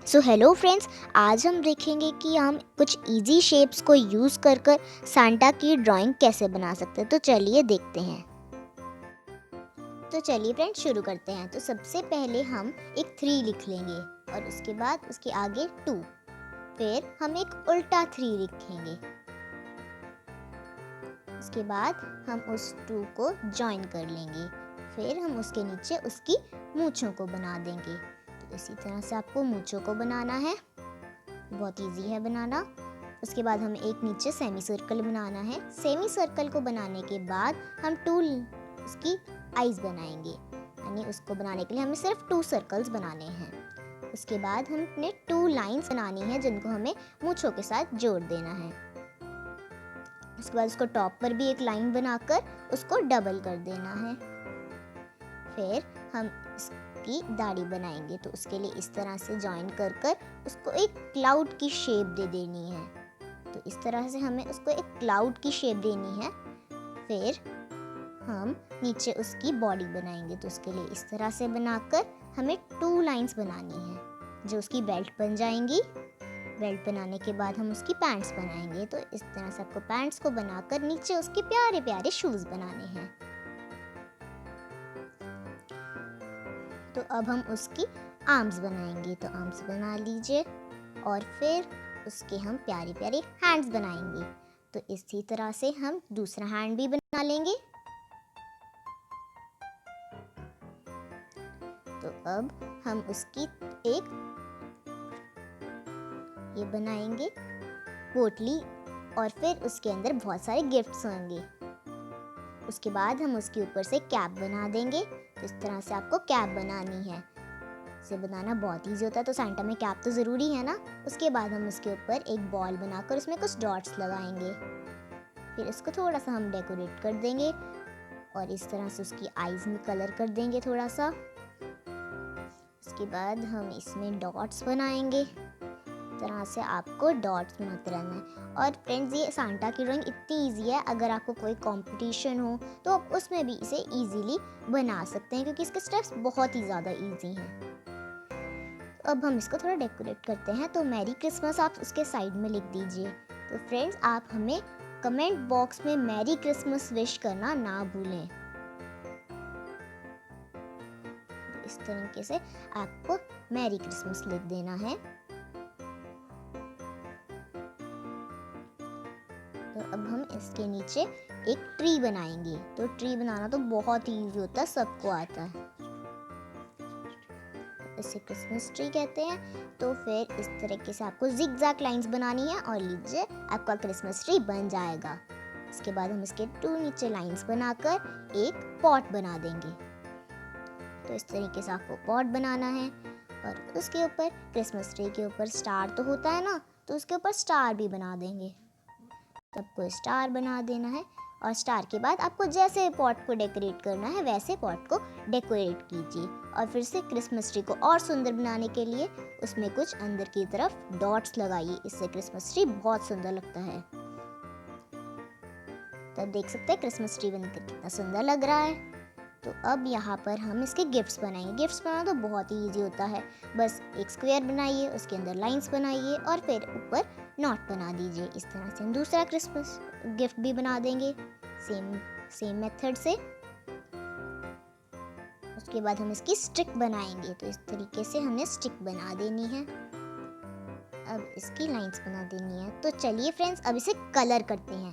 So hello friends, आज हम देखेंगे कि हम कुछ इजी शेप्स को यूज़ कर कर सांता की ड्राइंग कैसे बना सकते हैं। तो चलिए देखते हैं। तो चलिए फ्रेंड्स शुरू करते हैं। तो सबसे पहले हम एक 3 लिख लेंगे और उसके बाद उसके आगे 2, फिर हम एक उल्टा 3 लिखेंगे। उसके बाद हम उस 2 को जॉइन कर लेंगे, फिर हम उसके नीचे उसकी मूंछों को बना देंगे। तो इसी तरह से आपको मूंछों को बनाना है, बहुत इजी है बनाना। उसके बाद हमें एक नीचे सेमी सर्कल बनाना है। सेमी सर्कल को बनाने के बाद हम 2 उसकी आईज बनाएंगे, यानी उसको बनाने के लिए हमें सिर्फ 2 सर्कल्स बनाने हैं। उसके बाद हमने 2 लाइंस बनानी है जिनको हमें मूंछों के साथ जोड़ देना है। उसके बाद उसको टॉप पर भी एक लाइन बनाकर उसको डबल कर देना है। फिर हम इसकी दाढ़ी बनाएंगे, तो उसके लिए इस तरह से जॉइन कर कर उसको एक क्लाउड की शेप दे देनी है। तो इस तरह से हमें उसको एक क्लाउड की शेप देनी है। फिर हम नीचे उसकी बॉडी बनाएंगे, तो उसके लिए इस तरह से बनाकर हमें 2 लाइंस बनानी है जो उसकी बेल्ट बन जाएंगी। बेल्ट बनाने के बाद हम उसकी पैंट्स बनाएंगे। तो इस तरह से आपको पैंट्स को बनाकर नीचे उसके प्यारे प्यारे शूज़ बनाने हैं। तो अब हम उसकी आर्म्स बनाएंगे, तो आर्म्स बना लीजिए और फिर उसके हम प्यारे प्यारे हैंड्स बनाएंगे। तो इसी तरह से हम दूसरा हैंड भी बना लेंगे। तो अब हम उसकी एक ये बनाएंगे पोटली और फिर उसके अंदर बहुत सारे गिफ्ट्स होंगे। उसके बाद हम उसके ऊपर से कैप बना देंगे। तो इस तरह से आपको कैप बनानी है। इसे बनाना बहुत ईजी होता है, तो सांता में कैप तो ज़रूरी है ना। उसके बाद हम उसके ऊपर एक बॉल बनाकर उसमें कुछ डॉट्स लगाएंगे। फिर इसको थोड़ा सा हम डेकोरेट कर देंगे और इस तरह से उसकी आईज में कलर कर देंगे थोड़ा सा। उसके बाद हम इसमें डॉट्स बनाएंगे। तरह से आपको डॉट्स बनाते रहना है। और फ्रेंड्स, ये सांता की ड्राइंग इतनी इजी है, अगर आपको कोई कंपटीशन हो तो आप उसमें भी इसे इजीली बना सकते हैं, क्योंकि इसके स्टेप्स बहुत ही ज़्यादा इजी हैं। तो अब हम इसको थोड़ा डेकोरेट करते हैं। तो मैरी क्रिसमस आप उसके साइड में लिख दीजिए। तो फ्रेंड्स, आप हमें कमेंट बॉक्स में मैरी क्रिसमस विश करना ना भूलें। इस तरीके से आपको मैरी क्रिसमस लिख देना है। तो अब हम इसके नीचे एक ट्री बनाएंगे। तो ट्री बनाना तो बहुत ही इजी होता है, सबको आता है, इसे क्रिसमस ट्री कहते हैं। तो फिर इस तरीके से आपको जिगजैग लाइंस बनानी है और लीजिए आपका क्रिसमस ट्री बन जाएगा। इसके बाद हम इसके 2 नीचे लाइंस बनाकर एक पॉट बना देंगे। तो इस तरीके से आपको पॉट बनाना है और उसके ऊपर क्रिसमस ट्री के ऊपर स्टार तो होता है ना, तो उसके ऊपर स्टार भी बना देंगे। सबको स्टार बना देना है और स्टार के बाद आपको जैसे पॉट को डेकोरेट करना है वैसे पॉट को डेकोरेट कीजिए। और फिर से क्रिसमस ट्री को और सुंदर बनाने के लिए उसमें कुछ अंदर की तरफ डॉट्स लगाइए, इससे क्रिसमस ट्री बहुत सुंदर लगता है। तब देख सकते हैं क्रिसमस ट्री बनकर कितना सुंदर लग रहा है। तो अब यहाँ पर हम इसके गिफ्ट्स बनाएंगे। गिफ्ट्स बनाना तो बहुत ही ईजी होता है, बस एक स्क्वायर बनाइए, उसके अंदर लाइंस बनाइए और फिर ऊपर नॉट बना दीजिए। इस तरह से हम दूसरा क्रिसमस गिफ्ट भी बना देंगे सेम मेथड से। उसके बाद हम इसकी स्टिक बनाएंगे। तो इस तरीके से हमें स्टिक बना देनी है। अब इसकी लाइंस बना देनी है। तो चलिए फ्रेंड्स, अब इसे कलर करते हैं।